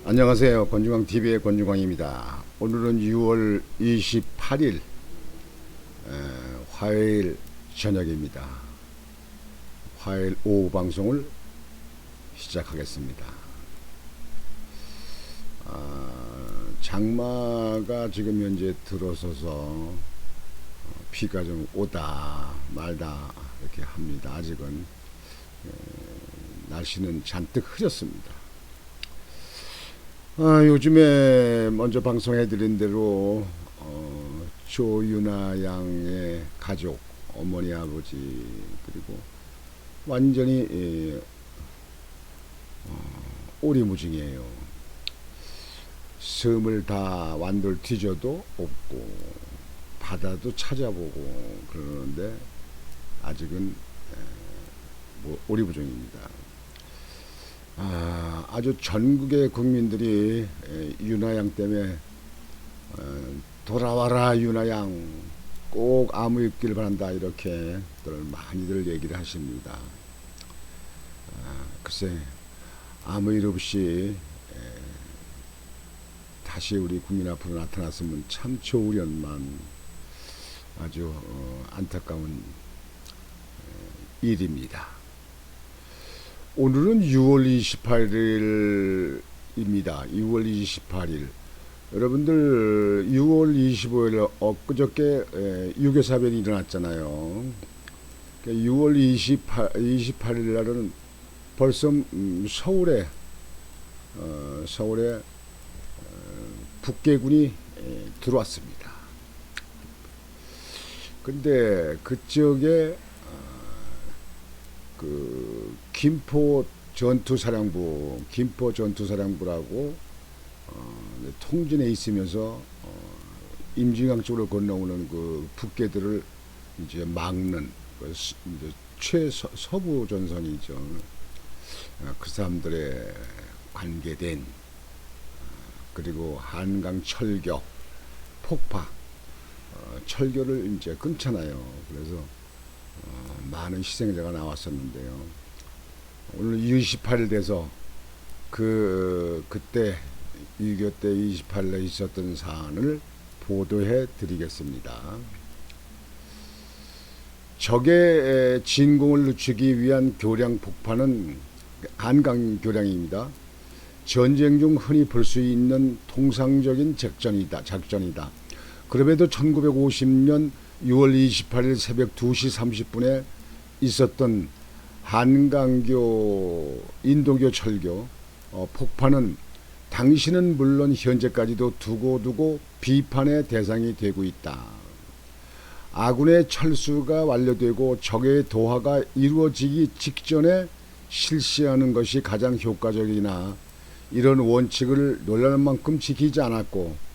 안녕하세요. 권중광TV의 권중광입니다. 오늘은 6월 28일 화요일 저녁입니다. 화요일 오후 방송을 시작하겠습니다. 장마가 지금 현재 들어서서 비가 좀 오다 말다 이렇게 합니다. 아직은 날씨는 잔뜩 흐렸습니다. 요즘에 먼저 방송해드린 대로 조윤아 양의 가족, 어머니, 아버지, 그리고 완전히 오리무중이에요. 섬을 다 완돌 뒤져도 없고 바다도 찾아보고 그러는데 아직은 오리무중입니다. 아주 전국의 국민들이 윤하양 때문에 돌아와라 윤하양 꼭 아무 있길 바란다 이렇게 많이들 얘기를 하십니다. 글쎄 아무 일 없이 다시 우리 국민 앞으로 나타났으면 참 좋으련만 아주 안타까운 일입니다. 오늘은 6월 28일입니다. 6월 28일. 여러분들 6월 25일 엊그저께 유교사변이 일어났잖아요. 6월 28일 날은 벌써 서울에 북계군이 들어왔습니다. 근데 그쪽에 그 김포 전투사령부라고 통진에 있으면서 임진강 쪽으로 건너오는 그 북계들을 이제 막는 이제 최서부 전선이죠. 그 사람들의 관계된 그리고 한강 철교 폭파 철교를 이제 끊잖아요. 그래서 많은 희생자가 나왔었는데요. 오늘 28일 돼서 그때 6.25 때 28일에 있었던 사안을 보도해 드리겠습니다. 적의 진공을 늦추기 위한 교량 폭파는 한강 교량입니다. 전쟁 중 흔히 볼 수 있는 통상적인 작전이다. 그럼에도 1950년 6월 28일 새벽 2시 30분에 있었던 한강교 인도교 철교 폭파는 당시는 물론 현재까지도 두고두고 비판의 대상이 되고 있다. 아군의 철수가 완료되고 적의 도하가 이루어지기 직전에 실시하는 것이 가장 효과적이나 이런 원칙을 놀랄 만큼 지키지 않았고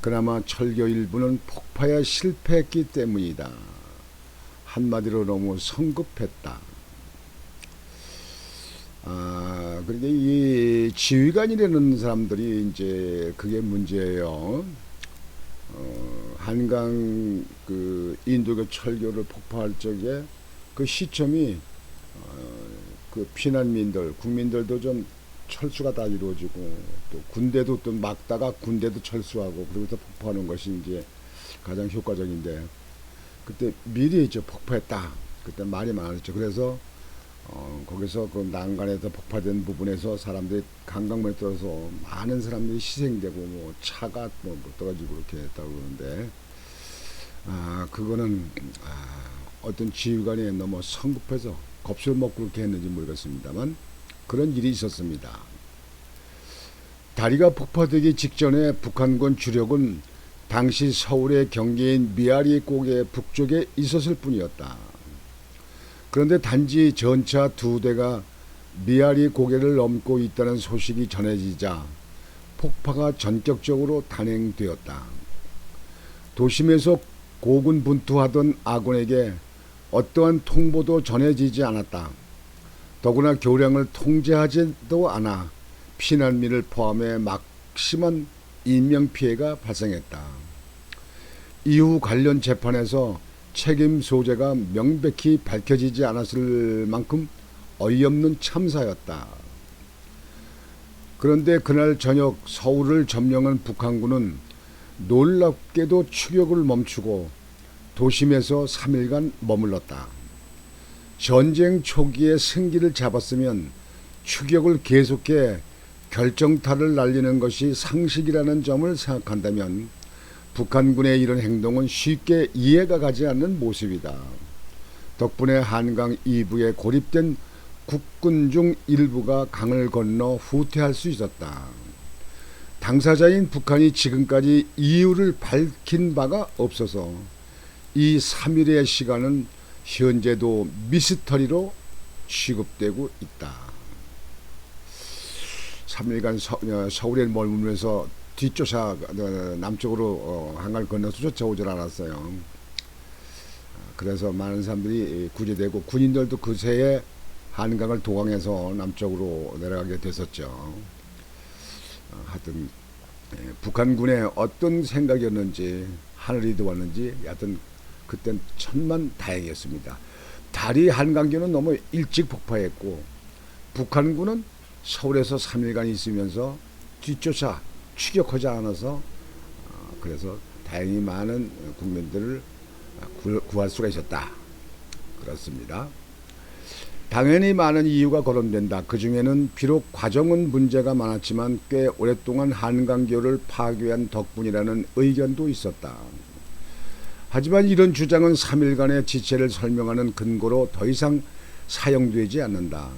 그나마 철교 일부는 폭파에 실패했기 때문이다. 한마디로 너무 성급했다. 그러니까 이 지휘관이라는 사람들이 이제 그게 문제예요. 한강 그 인도교 철교를 폭파할 적에 그 시점이 그 피난민들, 국민들도 좀 철수가 다 이루어지고 또 군대도 또 막다가 군대도 철수하고 그러고서 폭파하는 것이 이제 가장 효과적인데 그때 미리 이제 폭파했다. 그때 말이 많았죠. 그래서 거기서 그 난간에서 폭파된 부분에서 사람들이 강강물에 떨어서 많은 사람들이 희생되고 뭐 차가 뭐 떨어지고 그렇게 했다고 그러는데 그거는 어떤 지휘관이 너무 성급해서 겁을 먹고 그렇게 했는지 모르겠습니다만 그런 일이 있었습니다. 다리가 폭파되기 직전에 북한군 주력은 당시 서울의 경계인 미아리 고개 북쪽에 있었을 뿐이었다. 그런데 단지 전차 2대가 미아리 고개를 넘고 있다는 소식이 전해지자 폭파가 전격적으로 단행되었다. 도심에서 고군분투하던 아군에게 어떠한 통보도 전해지지 않았다. 더구나 교량을 통제하지도 않아 피난민을 포함해 막심한 인명피해가 발생했다. 이후 관련 재판에서 책임 소재가 명백히 밝혀지지 않았을 만큼 어이없는 참사였다. 그런데 그날 저녁 서울을 점령한 북한군은 놀랍게도 추격을 멈추고 도심에서 3일간 머물렀다. 전쟁 초기에 승기를 잡았으면 추격을 계속해 결정타를 날리는 것이 상식이라는 점을 생각한다면 북한군의 이런 행동은 쉽게 이해가 가지 않는 모습이다. 덕분에 한강 이부에 고립된 국군 중 일부가 강을 건너 후퇴할 수 있었다. 당사자인 북한이 지금까지 이유를 밝힌 바가 없어서 이 3일의 시간은 현재도 미스터리로 취급되고 있다. 3일간 서울에 머물면서 뒷조사 남쪽으로 한강을 건너서 쫓아오질 않았어요. 그래서 많은 사람들이 구제되고 군인들도 그새에 한강을 도강해서 남쪽으로 내려가게 됐었죠. 하여튼 북한군의 어떤 생각이었는지 하늘이 도왔는지 하여튼 그땐 천만 다행이었습니다. 달이 한강교는 너무 일찍 폭파했고 북한군은 서울에서 3일간 있으면서 뒷조차 추격하지 않아서 그래서 다행히 많은 국민들을 구할 수가 있었다. 그렇습니다. 당연히 많은 이유가 거론된다. 그 중에는 비록 과정은 문제가 많았지만 꽤 오랫동안 한강교를 파괴한 덕분이라는 의견도 있었다. 하지만 이런 주장은 3일간의 지체를 설명하는 근거로 더 이상 사용되지 않는다.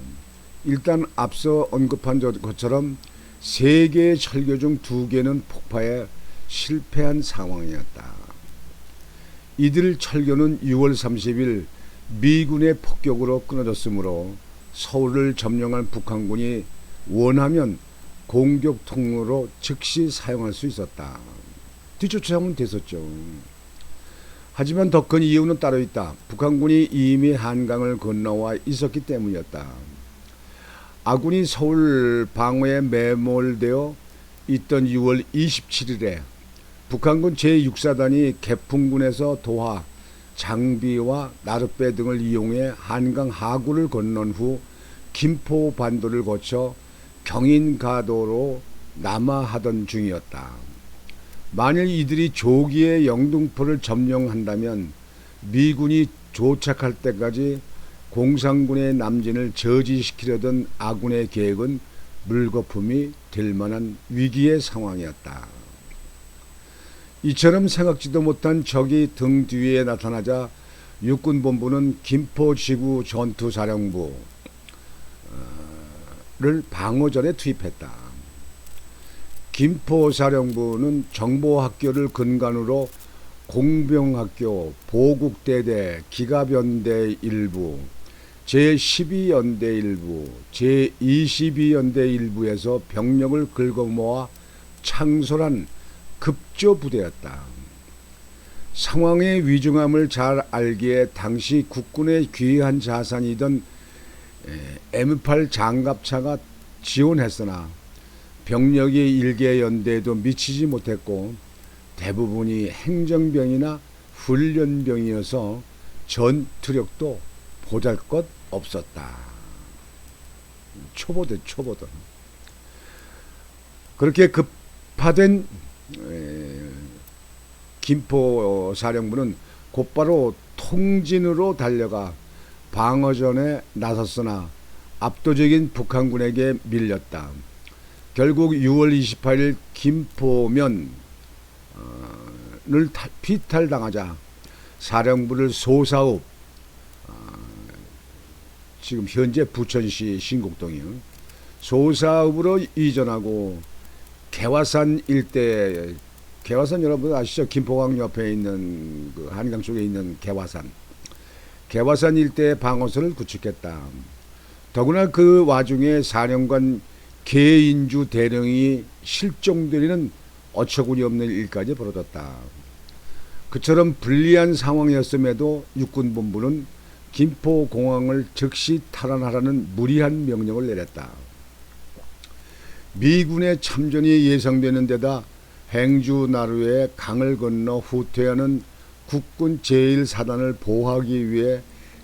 일단 앞서 언급한 것처럼 3개의 철교 중 2개는 폭파에 실패한 상황이었다. 이들 철교는 6월 30일 미군의 폭격으로 끊어졌으므로 서울을 점령한 북한군이 원하면 공격 통로로 즉시 사용할 수 있었다. 뒷조차하면 됐었죠. 하지만 더 큰 이유는 따로 있다. 북한군이 이미 한강을 건너와 있었기 때문이었다. 아군이 서울 방어에 매몰되어 있던 6월 27일에 북한군 제6사단이 개풍군에서 도하, 장비와 나룻배 등을 이용해 한강 하구를 건넌 후 김포 반도를 거쳐 경인가도로 남하하던 중이었다. 만일 이들이 조기에 영등포를 점령한다면 미군이 도착할 때까지 공산군의 남진을 저지시키려던 아군의 계획은 물거품이 될 만한 위기의 상황이었다. 이처럼 생각지도 못한 적이 등 뒤에 나타나자 육군본부는 김포지구 전투사령부를 방어전에 투입했다. 김포사령부는 정보학교를 근간으로 공병학교, 보국대대, 기갑연대 일부, 제12연대 일부, 제22연대 일부에서 병력을 긁어모아 창설한 급조부대였다. 상황의 위중함을 잘 알기에 당시 국군의 귀한 자산이던 M8 장갑차가 지원했으나 병력이 일개 연대에도 미치지 못했고 대부분이 행정병이나 훈련병이어서 전투력도 보잘것 없었다. 초보들. 그렇게 급파된 김포 사령부는 곧바로 통진으로 달려가 방어전에 나섰으나 압도적인 북한군에게 밀렸다. 결국 6월 28일 김포면을 피탈당하자 사령부를 소사읍, 지금 현재 부천시 신곡동이요, 소사읍으로 이전하고 개화산 일대, 개화산 여러분 아시죠? 김포강 옆에 있는 그 한강 쪽에 있는 개화산 일대의 방어선을 구축했다. 더구나 그 와중에 사령관 계인주 대령이 실종되는 어처구니 없는 일까지 벌어졌다. 그처럼 불리한 상황이었음에도 육군본부는 김포공항을 즉시 탈환하라는 무리한 명령을 내렸다. 미군의 참전이 예상되는 데다 행주나루에 강을 건너 후퇴하는 국군 제1사단을 보호하기 위해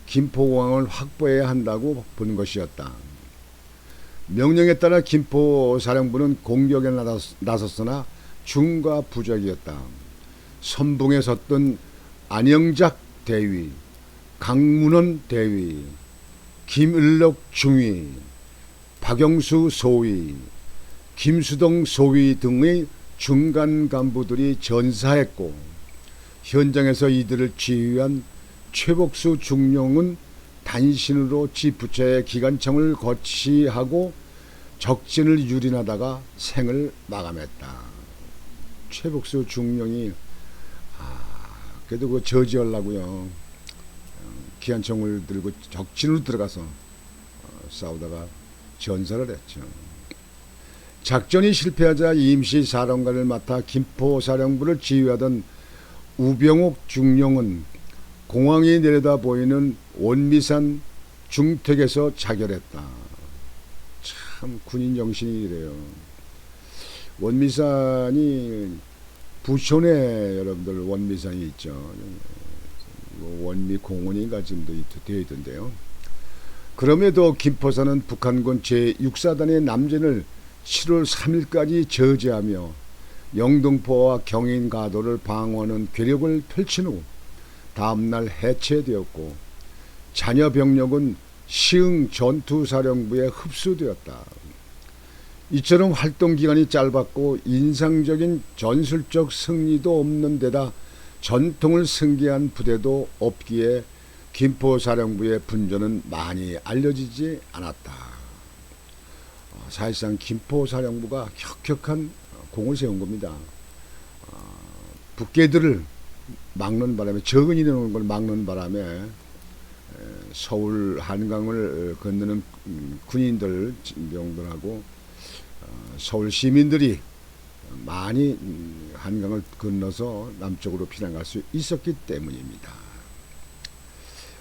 김포공항을 확보해야 한다고 본 것이었다. 명령에 따라 김포 사령부는 공격에 나섰으나 중과 부적이었다. 선봉에 섰던 안영작 대위, 강문원 대위, 김을록 중위, 박영수 소위, 김수동 소위 등의 중간 간부들이 전사했고 현장에서 이들을 지휘한 최복수 중령은 단신으로 지부처의 기관청을 거치하고 적진을 유린하다가 생을 마감했다. 최복수 중령이 그래도 그 저지하려고요. 기관총을 들고 적진으로 들어가서 싸우다가 전사를 했죠. 작전이 실패하자 임시 사령관을 맡아 김포 사령부를 지휘하던 우병옥 중령은 공항이 내려다 보이는 원미산 중택에서 자결했다. 참 군인 정신이 이래요. 원미산이 부천에 여러분들 원미산이 있죠. 원미공원인가 지금도 되어 있던데요. 그럼에도 김포사는 북한군 제6사단의 남진을 7월 3일까지 저지하며 영등포와 경인가도를 방어하는 괴력을 펼친 후 다음날 해체되었고 잔여 병력은 시흥 전투사령부에 흡수되었다. 이처럼 활동기간이 짧았고 인상적인 전술적 승리도 없는 데다 전통을 승계한 부대도 없기에 김포사령부의 분전은 많이 알려지지 않았다. 사실상 김포사령부가 혁혁한 공을 세운 겁니다. 북괴들을 막는 바람에 적은이 내놓는 걸 막는 바람에 서울 한강을 건너는 군인들 병들하고 서울 시민들이 많이 한강을 건너서 남쪽으로 피난갈 수 있었기 때문입니다.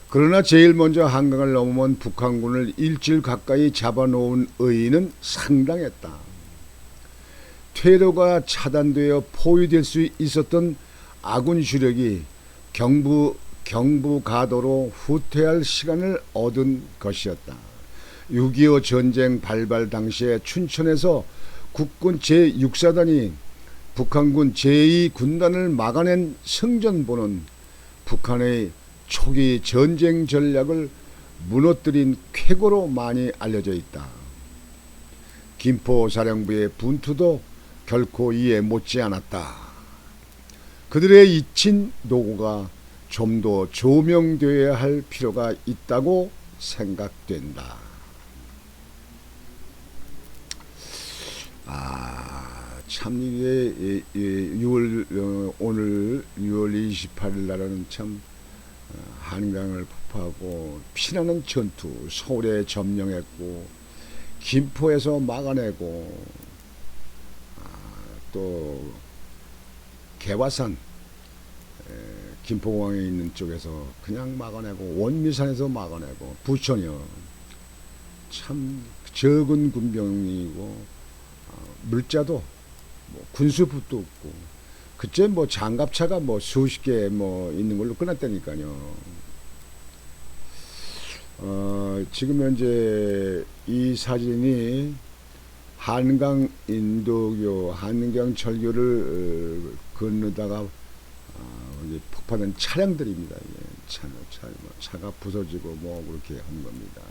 그러나 제일 먼저 한강을 넘어온 북한군을 일주일 가까이 잡아놓은 의의는 상당했다. 퇴로가 차단되어 포위될 수 있었던 아군 주력이 경부 가도로 후퇴할 시간을 얻은 것이었다. 6.25 전쟁 발발 당시에 춘천에서 국군 제6사단이 북한군 제2군단을 막아낸 승전보는 북한의 초기 전쟁 전략을 무너뜨린 쾌거로 많이 알려져 있다. 김포 사령부의 분투도 결코 이에 못지 않았다. 그들의 잊힌 노고가 좀 더 조명되어야 할 필요가 있다고 생각된다. 참 이게 오늘 6월 28일 날은 참 한강을 폭파하고 피나는 전투, 서울에 점령했고 김포에서 막아내고 또 개화산 김포공항에 있는 쪽에서 그냥 막아내고 원미산에서 막아내고 부천이요. 참 적은 군병이고 물자도 군수부도 없고 그때 장갑차가 수십 개 있는 걸로 끝났다니까요. 지금 현재 이 사진이 한강 인도교 한강 철교를 건너다가 폭파된 차량들입니다. 차가 부서지고 그렇게 한 겁니다.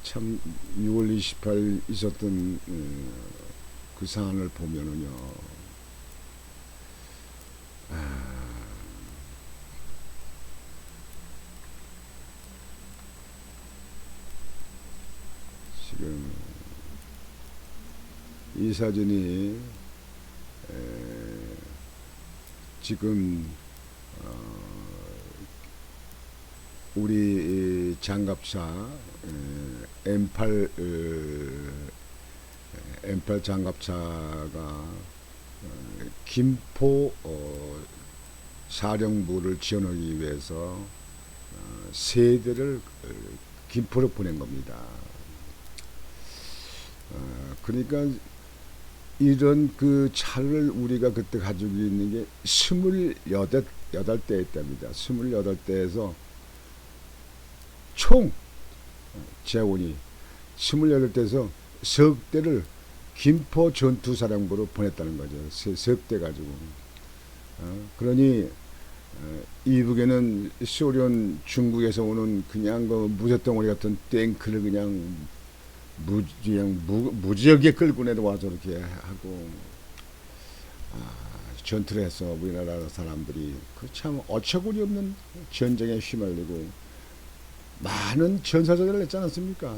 참 6월 28일 있었던 그 사안을 보면은요. 지금 이 사진이 지금 우리 장갑차 M8 장갑차가 김포 사령부를 지원하기 위해서 세 대를 김포로 보낸 겁니다. 그러니까 이런 그 차를 우리가 그때 가지고 있는 게 28대였답니다. 28대에서 총 재원이 스물여덟 대에서 석대를 김포 전투사령부로 보냈다는 거죠. 석대 가지고. 그러니 이북에는 소련 중국에서 오는 그냥 그 무쇠덩어리 같은 탱크를 그냥 무지하게 끌고 내려와서 이렇게 하고 전투를 해서 우리나라 사람들이 그 참 어처구니 없는 전쟁에 휘말리고 많은 전사자들을 냈지 않습니까?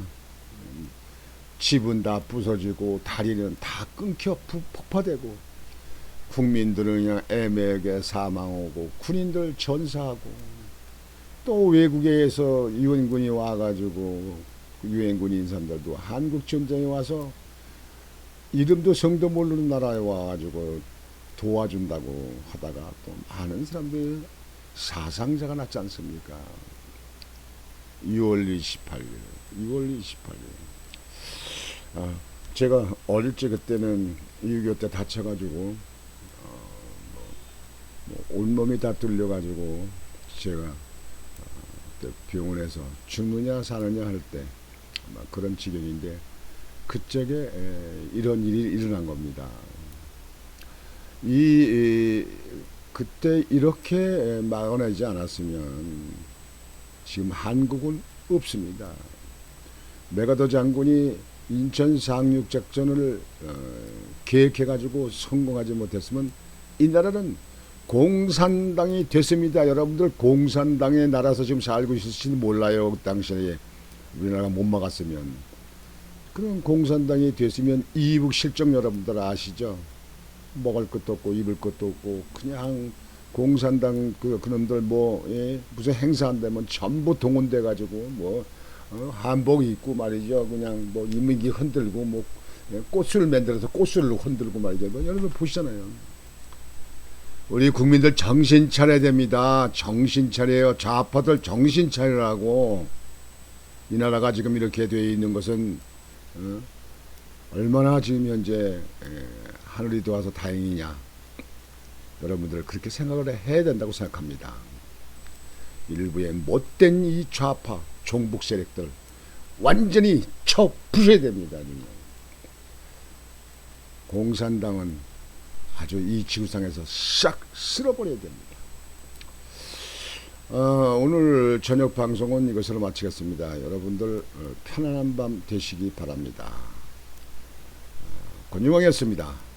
집은 다 부서지고 다리는 다 끊겨 폭파되고 국민들은 그냥 애매하게 사망하고 군인들 전사하고 또 외국에서 유엔군이 와가지고 유엔군 인사들도 한국 전쟁에 와서 이름도 성도 모르는 나라에 와가지고 도와준다고 하다가 또 많은 사람들 사상자가 났지 않습니까? 6월 28일, 6월 28일. 제가 어릴 적 그때는 6.25 때 다쳐가지고 온몸이 다 뚫려가지고 제가 그때 병원에서 죽느냐 사느냐 할 때 그런 지경인데 그쪽에 이런 일이 일어난 겁니다. 그때 이렇게 막아내지 않았으면 지금 한국은 없습니다. 메가더 장군이 인천 상륙 작전을 계획해가지고 성공하지 못했으면 이 나라는 공산당이 됐습니다. 여러분들 공산당의 나라에서 지금 살고 있을지 몰라요. 당시에 우리나라가 못 막았으면. 그럼 공산당이 됐으면 이북 실정 여러분들 아시죠? 먹을 것도 없고 입을 것도 없고 그냥 공산당 그놈들 무슨 행사한다면 전부 동원돼 가지고 한복 입고 말이죠. 그냥 이민기 흔들고 꽃을 만들어서 꽃을 흔들고 말이죠. 여러분 보시잖아요. 우리 국민들 정신 차려야 됩니다. 정신 차려요. 좌파들 정신 차리라고. 이 나라가 지금 이렇게 되어 있는 것은 얼마나 지금 현재 하늘이 도와서 다행이냐. 여러분들 그렇게 생각을 해야 된다고 생각합니다. 일부의 못된 이 좌파 종북 세력들 완전히 쳐 부셔야 됩니다. 공산당은 아주 이 지구상에서 싹 쓸어버려야 됩니다. 오늘 저녁 방송은 이것으로 마치겠습니다. 여러분들 편안한 밤 되시기 바랍니다. 권유광이었습니다.